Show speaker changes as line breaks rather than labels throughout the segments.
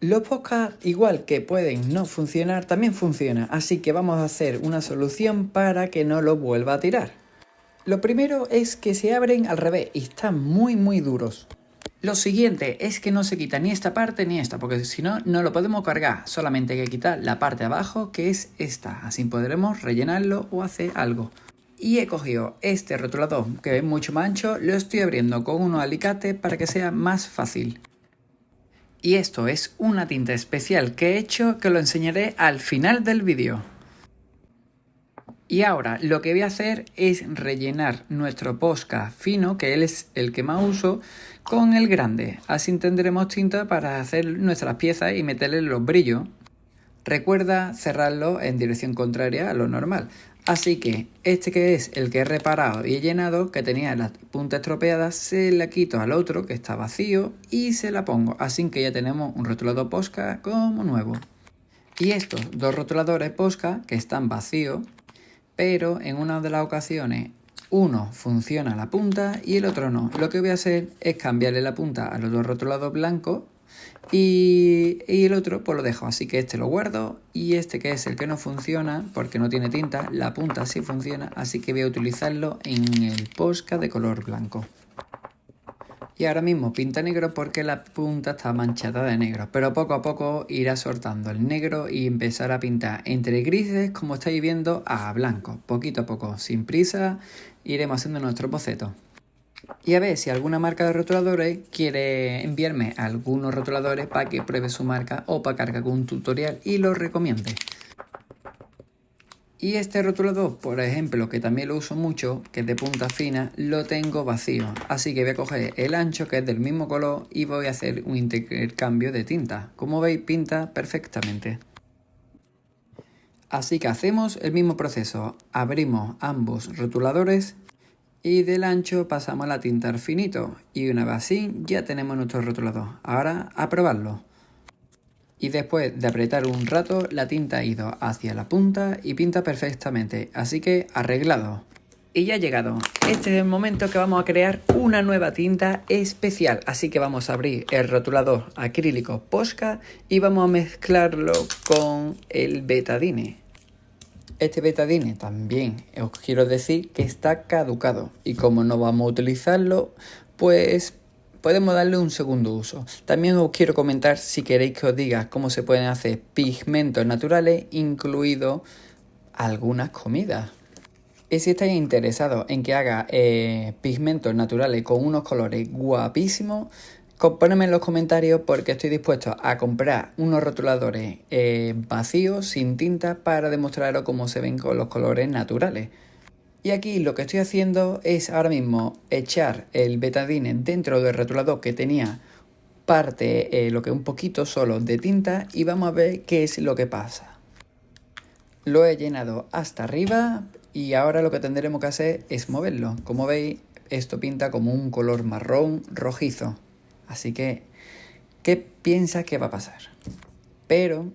Los podcasts, igual que pueden no funcionar, también funcionan, así que vamos a hacer una solución para que no lo vuelva a tirar. Lo primero es que se abren al revés y están muy duros. Lo siguiente es que no se quita ni esta parte ni esta, porque si no, no lo podemos cargar. Solamente hay que quitar la parte de abajo, que es esta. Así podremos rellenarlo o hacer algo. Y he cogido este rotulador, que es mucho más ancho, lo estoy abriendo con unos alicates para que sea más fácil. Y esto es una tinta especial que he hecho, que lo enseñaré al final del vídeo. Y ahora lo que voy a hacer es rellenar nuestro Posca fino, que es el que más uso, con el grande. Así tendremos tinta para hacer nuestras piezas y meterle los brillos. Recuerda cerrarlo en dirección contraria a lo normal. Así que este, que es el que he reparado y he llenado, que tenía las puntas estropeadas, se la quito al otro que está vacío y se la pongo. Así que ya tenemos un rotulador Posca como nuevo. Y estos dos rotuladores Posca que están vacíos, pero en una de las ocasiones uno funciona la punta y el otro no. Lo que voy a hacer es cambiarle la punta a los dos rotulados blancos y el otro pues lo dejo. Así que este lo guardo y este, que es el que no funciona porque no tiene tinta, la punta sí funciona, así que voy a utilizarlo en el Posca de color blanco. Y ahora mismo pinta negro porque la punta está manchada de negro, pero poco a poco irá soltando el negro y empezar a pintar entre grises, como estáis viendo, a blanco. Poquito a poco, sin prisa, iremos haciendo nuestro boceto. Y a ver si alguna marca de rotuladores quiere enviarme algunos rotuladores para que pruebe su marca o para cargar con un tutorial y lo recomiende. Y este rotulador, por ejemplo, que también lo uso mucho, que es de punta fina, lo tengo vacío. Así que voy a coger el ancho, que es del mismo color, y voy a hacer un intercambio de tinta. Como veis, pinta perfectamente. Así que hacemos el mismo proceso. Abrimos ambos rotuladores y del ancho pasamos a la tinta al finito. Y una vez así, ya tenemos nuestro rotulador. Ahora, a probarlo. Y después de apretar un rato, la tinta ha ido hacia la punta y pinta perfectamente, así que arreglado. Y ya ha llegado. Este es el momento que vamos a crear una nueva tinta especial, así que vamos a abrir el rotulador acrílico Posca y vamos a mezclarlo con el betadine. Este betadine también os quiero decir que está caducado y como no vamos a utilizarlo, pues podemos darle un segundo uso. También os quiero comentar, si queréis que os diga cómo se pueden hacer pigmentos naturales, incluido algunas comidas. Y si estáis interesados en que haga pigmentos naturales con unos colores guapísimos, ponedme en los comentarios porque estoy dispuesto a comprar unos rotuladores vacíos, sin tinta, para demostraros cómo se ven con los colores naturales. Y aquí lo que estoy haciendo es ahora mismo echar el betadine dentro del rotulador que tenía parte, lo que un poquito solo de tinta, y vamos a ver qué es lo que pasa. Lo he llenado hasta arriba y ahora lo que tendremos que hacer es moverlo. Como veis, esto pinta como un color marrón rojizo. Así que, ¿qué piensas que va a pasar? Pero,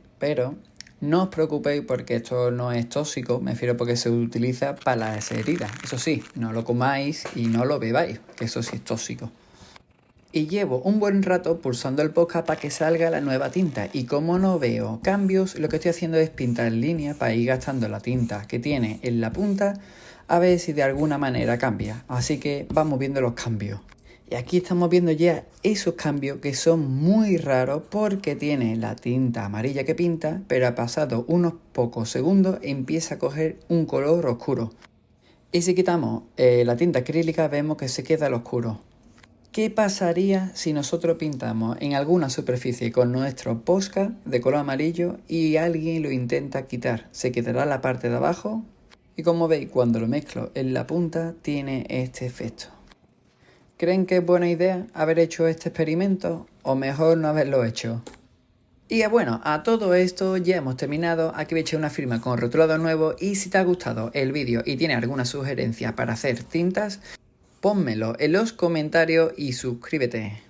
no os preocupéis porque esto no es tóxico, me refiero porque se utiliza para las heridas. Eso sí, no lo comáis y no lo bebáis, que eso sí es tóxico. Y llevo un buen rato pulsando el podcast para que salga la nueva tinta. Y como no veo cambios, lo que estoy haciendo es pintar en línea para ir gastando la tinta que tiene en la punta, a ver si de alguna manera cambia. Así que vamos viendo los cambios. Y aquí estamos viendo ya esos cambios que son muy raros porque tiene la tinta amarilla que pinta, pero ha pasado unos pocos segundos empieza a coger un color oscuro. Y si quitamos la tinta acrílica vemos que se queda al oscuro. ¿Qué pasaría si nosotros pintamos en alguna superficie con nuestro Posca de color amarillo y alguien lo intenta quitar? Se quedará la parte de abajo y como veis, cuando lo mezclo en la punta tiene este efecto. ¿Creen que es buena idea haber hecho este experimento o mejor no haberlo hecho? Y bueno, a todo esto ya hemos terminado. Aquí voy a echar una firma con rotulado nuevo y si te ha gustado el vídeo y tienes alguna sugerencia para hacer tintas, pónmelo en los comentarios y suscríbete.